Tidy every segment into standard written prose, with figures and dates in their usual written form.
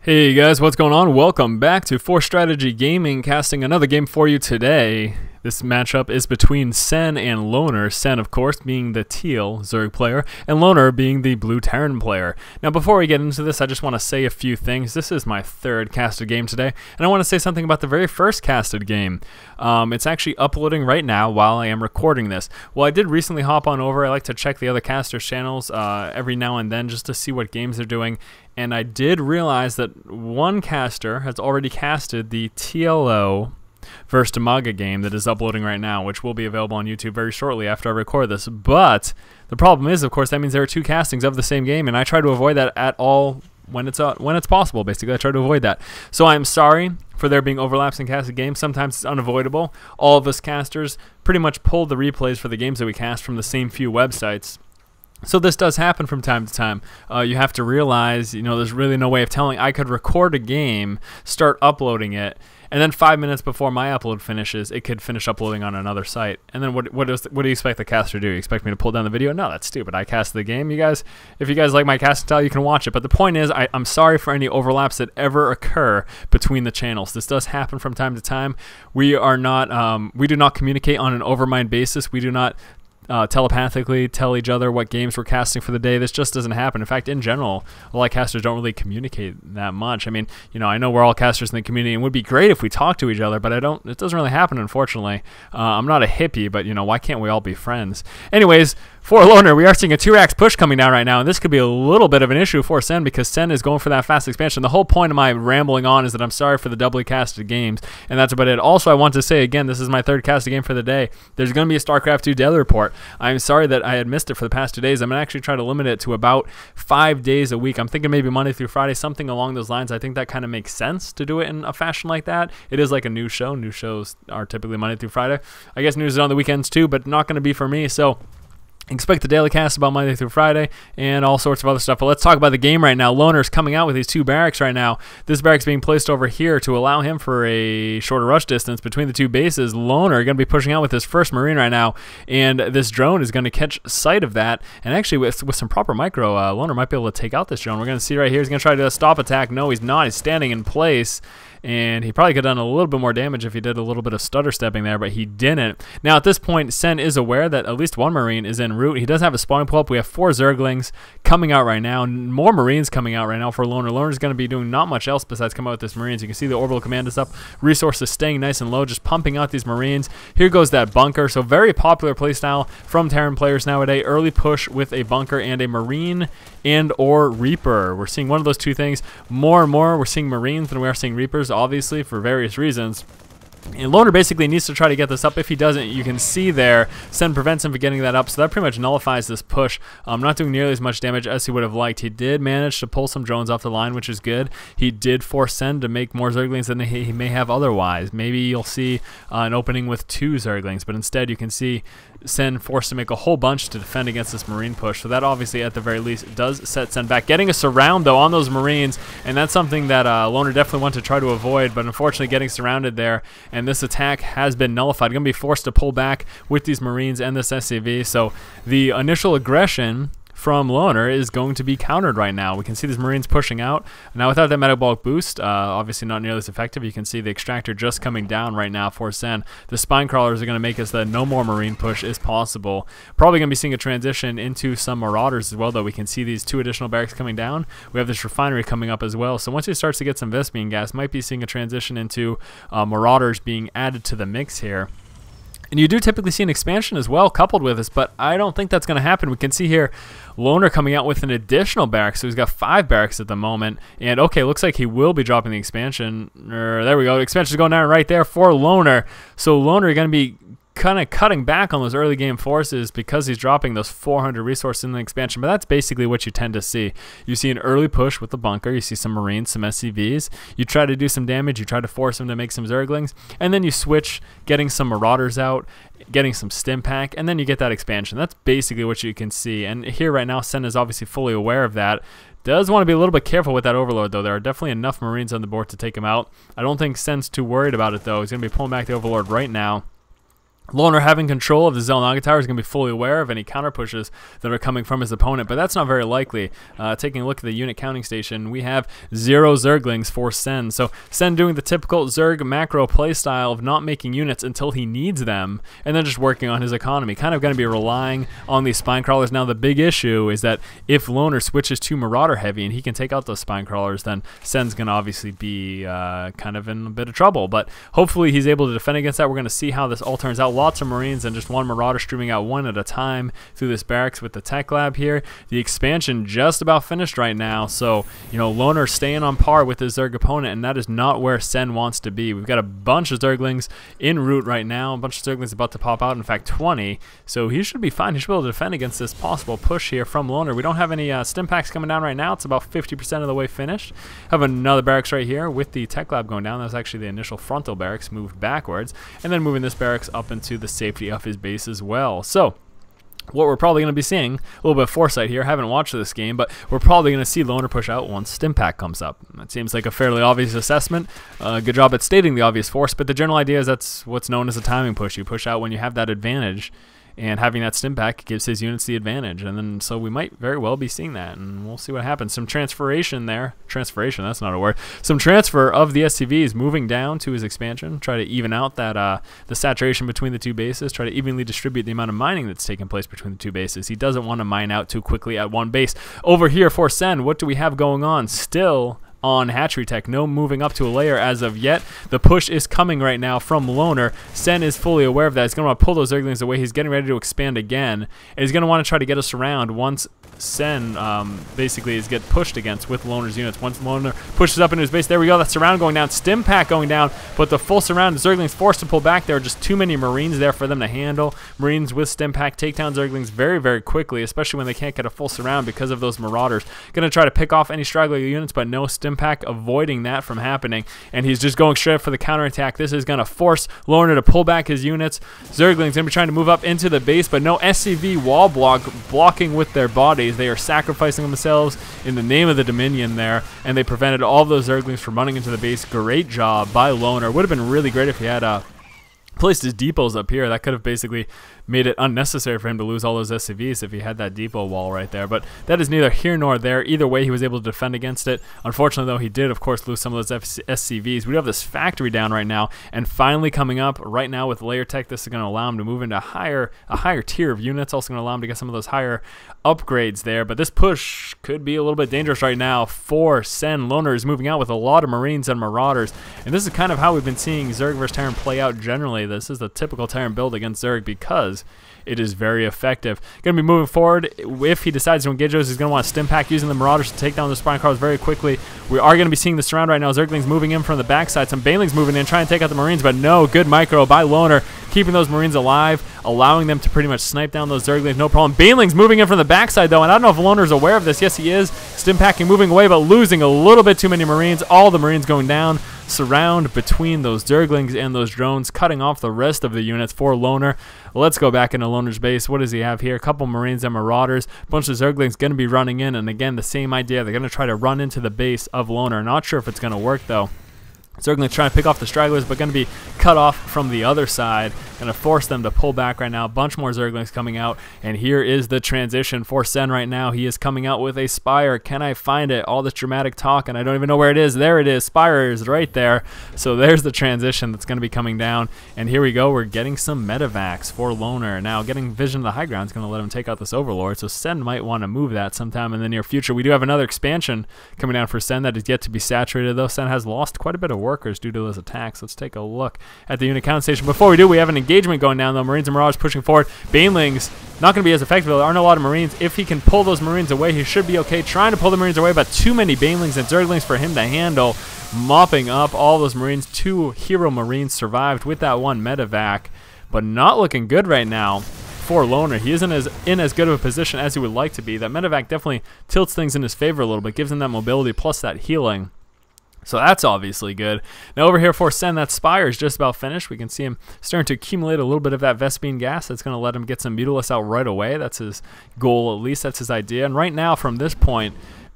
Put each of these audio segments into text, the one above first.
Hey guys, what's going on? Welcome back to Force Strategy Gaming, casting another game for you today. This matchup is between Sen and Loner, Sen of course being the teal Zerg player, and Loner being the blue Terran player. Now before we get into this, I just want to say a few things. This is my third casted game today, and I want to say something about the very first casted game. It's actually uploading right now while I am recording this. Well, I did recently hop on over. I like to check the other casters' channels every now and then just to see what games they're doing. And I did realize that one caster has already casted the TLO versus Tamaga game that is uploading right now, which will be available on YouTube very shortly after I record this. But the problem is, of course, that means there are two castings of the same game, and I try to avoid that at all when it's possible. Basically, I try to avoid that. So I'm sorry for there being overlaps in casted games. Sometimes it's unavoidable. All of us casters pretty much pull the replays for the games that we cast from the same few websites. So this does happen from time to time. You have to realize, there's really no way of telling. I could record a game, start uploading it, and then 5 minutes before my upload finishes, it could finish uploading on another site. And then what do you expect the caster to do? You expect me to pull down the video? No, that's stupid. I cast the game. If you guys like my casting style, you can watch it. But the point is, I'm sorry for any overlaps that ever occur between the channels. This does happen from time to time. We do not communicate on an overmind basis. We do not telepathically tell each other what games we're casting for the day. This just doesn't happen. In fact, in general, a lot of casters don't really communicate that much. I mean, I know we're all casters in the community, and it would be great if we talked to each other, but it doesn't really happen, unfortunately. I'm not a hippie, but why can't we all be friends? Anyways, for Loner, we are seeing a 2-racks push coming down right now, and this could be a little bit of an issue for Sen because Sen is going for that fast expansion. The whole point of my rambling on is that I'm sorry for the doubly casted games, and that's about it. Also, I want to say again, this is my third casted game for the day. There's going to be a StarCraft 2 daily report. I'm sorry that I had missed it for the past 2 days. I'm going to actually try to limit it to about 5 days a week. I'm thinking maybe Monday through Friday, something along those lines. I think that kind of makes sense to do it in a fashion like that. It is like a news show. News shows are typically Monday through Friday. I guess news is on the weekends too, but not going to be for me. So expect the daily cast about Monday through Friday and all sorts of other stuff. But let's talk about the game right now. Loner's coming out with these two barracks right now. This barrack's being placed over here to allow him for a shorter rush distance between the two bases. Loner going to be pushing out with his first Marine right now, and this drone is going to catch sight of that. And actually, with some proper micro, Loner might be able to take out this drone. We're going to see right here. He's going to try to stop attack. No, he's not. He's standing in place. And he probably could have done a little bit more damage if he did a little bit of stutter stepping there, but he didn't. Now, at this point, Sen is aware that at least one Marine is en route. He does have a spawning pull up. We have 4 Zerglings coming out right now. More Marines coming out right now for Loner. Loner's going to be doing not much else besides come out with this Marines. You can see the orbital command is up. Resources staying nice and low, just pumping out these Marines. Here goes that bunker. So very popular playstyle from Terran players nowadays. Early push with a bunker and a Marine and or Reaper. We're seeing one of those two things. More and more, we're seeing Marines than we are seeing Reapers, obviously, for various reasons. And Loner basically needs to try to get this up. If he doesn't, you can see there, Sen prevents him from getting that up, so that pretty much nullifies this push. Not doing nearly as much damage as he would have liked. He did manage to pull some drones off the line, which is good. He did force Sen to make more Zerglings than he may have otherwise. Maybe you'll see an opening with 2 Zerglings, but instead you can see Sen forced to make a whole bunch to defend against this Marine push. So that obviously, at the very least, does set Sen back. Getting a surround, though, on those Marines, and that's something that Loner definitely wanted to try to avoid, but unfortunately getting surrounded there, and this attack has been nullified. Going to be forced to pull back with these Marines and this SCV. So the initial aggression from Loner is going to be countered right now. We can see these Marines pushing out. Now, without that metabolic boost, obviously not nearly as effective. You can see the extractor just coming down right now for Sen. The spine crawlers are going to make us that no more Marine push is possible. Probably going to be seeing a transition into some Marauders as well, though. We can see these 2 additional barracks coming down. We have this refinery coming up as well. So once he starts to get some Vespene gas, might be seeing a transition into Marauders being added to the mix here. And you do typically see an expansion as well coupled with this, but I don't think that's going to happen. We can see here Loner coming out with an additional barrack, so he's got 5 barracks at the moment. And okay, looks like he will be dropping the expansion. There we go. Expansion's going down right there for Loner. So Loner going to be kind of cutting back on those early game forces because he's dropping those 400 resources in the expansion. But that's basically what you tend to see. You see an early push with the bunker. You see some Marines, some SCVs. You try to do some damage. You try to force them to make some Zerglings. And then you switch, getting some Marauders out, getting some stim pack, and then you get that expansion. That's basically what you can see. And here right now, Sen is obviously fully aware of that. Does want to be a little bit careful with that overload, though. There are definitely enough Marines on the board to take him out. I don't think Sen's too worried about it, though. He's going to be pulling back the overlord right now. Loner having control of the Xel'Naga Tower is going to be fully aware of any counter pushes that are coming from his opponent, but that's not very likely. Taking a look at the unit counting station, we have 0 Zerglings for Sen. So Sen doing the typical Zerg macro playstyle of not making units until he needs them, and then just working on his economy. Kind of going to be relying on these spine crawlers. Now the big issue is that if Loner switches to Marauder heavy and he can take out those spine crawlers, then Sen's going to obviously be kind of in a bit of trouble. But hopefully he's able to defend against that. We're going to see how this all turns out. Lots of Marines and just one Marauder streaming out one at a time through this barracks with the tech lab here. The expansion just about finished right now, so you know, Loner staying on par with his Zerg opponent, and that is not where Sen wants to be. We've got a bunch of Zerglings en route right now, a bunch of Zerglings about to pop out, in fact 20, so he should be fine. He should be able to defend against this possible push here from Loner. We don't have any stim packs coming down right now. It's about 50% of the way finished. Have another barracks right here with the tech lab going down. That's actually the initial frontal barracks moved backwards, and then moving this barracks up into the safety of his base as well. So what we're probably going to be seeing, a little bit of foresight here, I haven't watched this game, but we're probably going to see Loner push out once stim pack comes up. That seems like a fairly obvious assessment. Good job at stating the obvious force, but the general idea is that's what's known as a timing push. You push out when you have that advantage, and having that stim pack gives his units the advantage. And then so we might very well be seeing that, and we'll see what happens. Some transferation there. Transferation, that's not a word. Some transfer of the SCVs moving down to his expansion. Try to even out that the saturation between the two bases. Try to evenly distribute the amount of mining that's taking place between the two bases. He doesn't want to mine out too quickly at one base. Over here for Sen, what do we have going on? Still on hatchery tech, no moving up to a layer as of yet. The push is coming right now from Loner. Sen is fully aware of that. He's going to want to pull those Zerglings away. He's getting ready to expand again, and he's going to want to try to get us around once Sen basically is get pushed against with Loner's units. Once Loner pushes up into his base, there we go, that surround going down, stim pack going down, but the full surround, Zerglings forced to pull back. There are just too many Marines there for them to handle. Marines with stim pack take down Zerglings very, very quickly, especially when they can't get a full surround because of those Marauders. Going to try to pick off any straggling units, but no stim pack, avoiding that from happening, and he's just going straight for the counterattack. This is going to force Loner to pull back his units. Zerglings going to be trying to move up into the base, but no SCV wall blocking with their bodies. They are sacrificing themselves in the name of the Dominion there, and they prevented all of those Zerglings from running into the base. Great job by Loner. Would have been really great if he had placed his depots up here. That could have basically made it unnecessary for him to lose all those SCVs if he had that depot wall right there. But that is neither here nor there. Either way, he was able to defend against it. Unfortunately, though, he did, of course, lose some of those SCVs. We have this factory down right now, and finally coming up right now with layer tech. This is going to allow him to move into a higher tier of units. Also going to allow him to get some of those higher upgrades there. But this push could be a little bit dangerous right now for Sen. Loner is moving out with a lot of Marines and Marauders, and this is kind of how we've been seeing Zerg versus Terran play out generally. This is the typical Terran build against Zerg because it is very effective. Going to be moving forward. If he decides to engage those, he's going to want to stim pack using the Marauders to take down the spine crawlers very quickly. We are going to be seeing the surround right now. Zerglings moving in from the backside. Some Banelings moving in, trying to take out the Marines, but no. Good micro by Loner, keeping those Marines alive, allowing them to pretty much snipe down those Zerglings, no problem. Banelings moving in from the backside, though, and I don't know if Loner's aware of this. Yes, he is. Stim packing, moving away, but losing a little bit too many Marines. All the Marines going down. Surround between those Zerglings and those drones, cutting off the rest of the units for Loner. Let's go back into Loner's base. What does he have here? A couple Marines and Marauders. A bunch of Zerglings going to be running in, and again, the same idea. They're going to try to run into the base of Loner. Not sure if it's going to work, though. Zerglings trying to pick off the stragglers, but going to be cut off from the other side. Going to force them to pull back right now. A bunch more Zerglings coming out, and here is the transition for Sen right now. He is coming out with a Spire. Can I find it? All this dramatic talk, and I don't even know where it is. There it is. Spire is right there. So there's the transition that's going to be coming down, and here we go. We're getting some medevacs for Loner. Now, getting Vision of the High Ground is going to let him take out this Overlord, so Sen might want to move that sometime in the near future. We do have another expansion coming down for Sen that is yet to be saturated, though. Sen has lost quite a bit of workers due to those attacks. Let's take a look at the unit count station. Before we do, we have an engagement going down, though. Marines and Marauders pushing forward. Banelings not going to be as effective. There aren't a lot of Marines. If he can pull those Marines away, he should be okay. Trying to pull the Marines away, but too many Banelings and Zerglings for him to handle. Mopping up all those Marines. 2 hero Marines survived with that one medevac, but not looking good right now for Loner. He isn't in as good of a position as he would like to be. That medevac definitely tilts things in his favor a little bit, gives him that mobility plus that healing. So that's obviously good. Now over here for Sen, that Spire is just about finished. We can see him starting to accumulate a little bit of that Vespene gas. That's going to let him get some Mutalisk out right away. That's his goal, at least. That's his idea. And right now, from this point,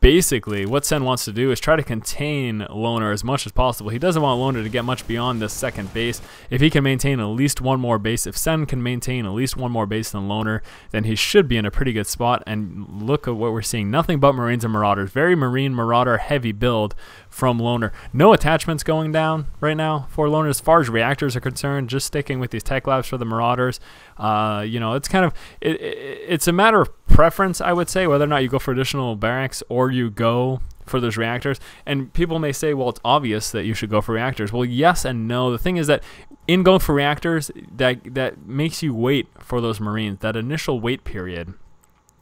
basically, what Sen wants to do is try to contain Loner as much as possible. He doesn't want Loner to get much beyond this second base. If he can maintain at least one more base, if Sen can maintain at least one more base than Loner, then he should be in a pretty good spot. And look at what we're seeing. Nothing but Marines and Marauders. Very Marine Marauder heavy build from Loner. No attachments going down right now for Loner as far as reactors are concerned. Just sticking with these tech labs for the Marauders. You know, it's kind of it's a matter of preference, I would say, whether or not you go for additional barracks or you go for those reactors. And people may say, well, it's obvious that you should go for reactors. Well, yes and no. The thing is that in going for reactors, that makes you wait for those Marines. That initial wait period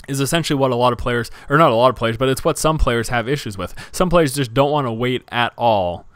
is essentially what a lot of players, or not a lot of players, but it's what some players have issues with. Some players just don't want to wait at all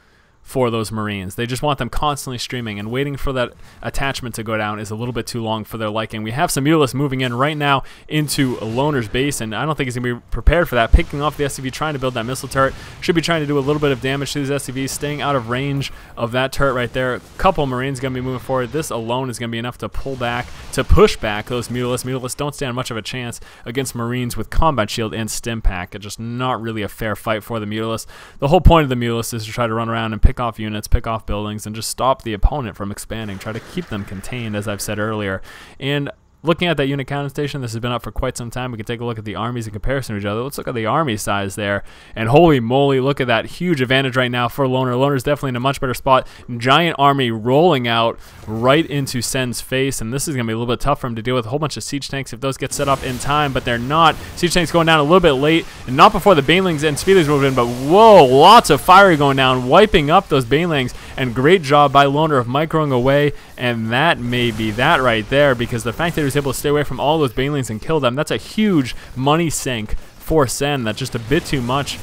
for those Marines. They just want them constantly streaming, and waiting for that attachment to go down is a little bit too long for their liking. We have some Mutalisks moving in right now into Loner's base, and I don't think he's going to be prepared for that. Picking off the SCV, trying to build that missile turret. Should be trying to do a little bit of damage to these SCVs, staying out of range of that turret right there. A couple Marines going to be moving forward. This alone is going to be enough to pull back, to push back those Mutalisks. Mutalisks don't stand much of a chance against Marines with combat shield and stim pack. It's just not really a fair fight for the Mutalisks. The whole point of the Mutalisks is to try to run around and pick off units, pick off buildings, and just stop the opponent from expanding. Try to keep them contained, as I've said earlier. And looking at that unit counting station, this has been up for quite some time. We can take a look at the armies in comparison to each other. Let's look at the army size there. And holy moly, look at that huge advantage right now for Loner. Loner's definitely in a much better spot. Giant army rolling out right into Sen's face. And this is going to be a little bit tough for him to deal with. A whole bunch of siege tanks if those get set up in time, but they're not. Siege tanks going down a little bit late, and not before the Banelings and Speeders move in, but whoa, lots of fire going down, wiping up those Banelings. And great job by Loner of microing away. And that may be that right there, because the fact that he was able to stay away from all those Banelings and kill them, that's a huge money sink for Sen. That's just a bit too much.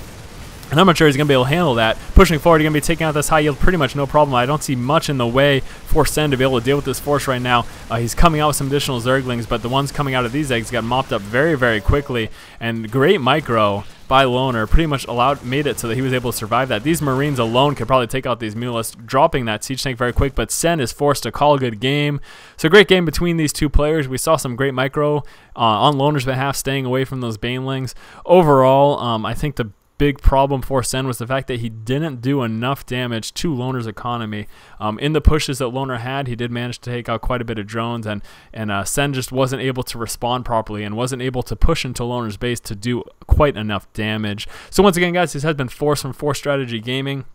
And I'm not sure he's going to be able to handle that. Pushing forward, he's going to be taking out this high yield pretty much no problem. I don't see much in the way for Sen to be able to deal with this force right now. He's coming out with some additional Zerglings, but the ones coming out of these eggs got mopped up very, very quickly. And great micro by Loner pretty much made it so that he was able to survive that. These Marines alone could probably take out these Mutalisks, dropping that siege tank very quick, but Sen is forced to call a good game. So great game between these two players. We saw some great micro on Loner's behalf, staying away from those Banelings. Overall, I think the big problem for Sen was the fact that he didn't do enough damage to Loner's economy. In the pushes that Loner had, he did manage to take out quite a bit of drones, and Sen just wasn't able to respond properly and wasn't able to push into Loner's base to do quite enough damage. So once again, guys, this has been Force from Force Strategy Gaming.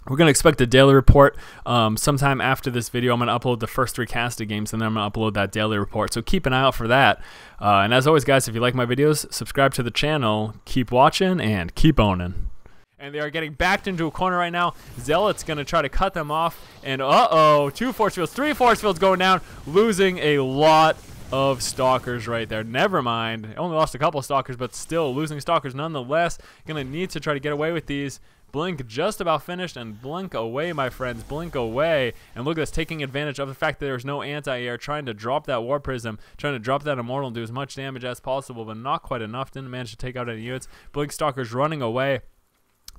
We're going to expect a daily report sometime after this video. I'm going to upload the first 3 casted games, and then I'm going to upload that daily report. So keep an eye out for that. And as always, guys, if you like my videos, subscribe to the channel. Keep watching and keep owning. And they are getting backed into a corner right now. Zealot's going to try to cut them off. And uh-oh, 2 force fields, 3 force fields going down, losing a lot of stalkers right there. Never mind. Only lost a couple of stalkers, but still losing stalkers nonetheless. Going to need to try to get away with these. Blink just about finished, and blink away, my friends, blink away. And look at this, taking advantage of the fact that there's no anti-air, trying to drop that War Prism, trying to drop that Immortal and do as much damage as possible, but not quite enough. Didn't manage to take out any units. Blink Stalkers running away.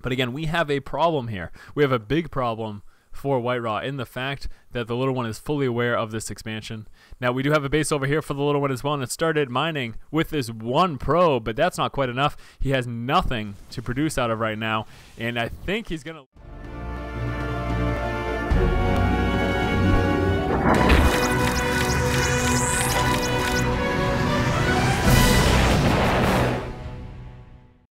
But again, we have a problem here. We have a big problem for White Raw in the fact that the little one is fully aware of this expansion. Now, we do have a base over here for the little one as well, and it started mining with this 1 probe, but that's not quite enough. He has nothing to produce out of right now, and I think he's going to...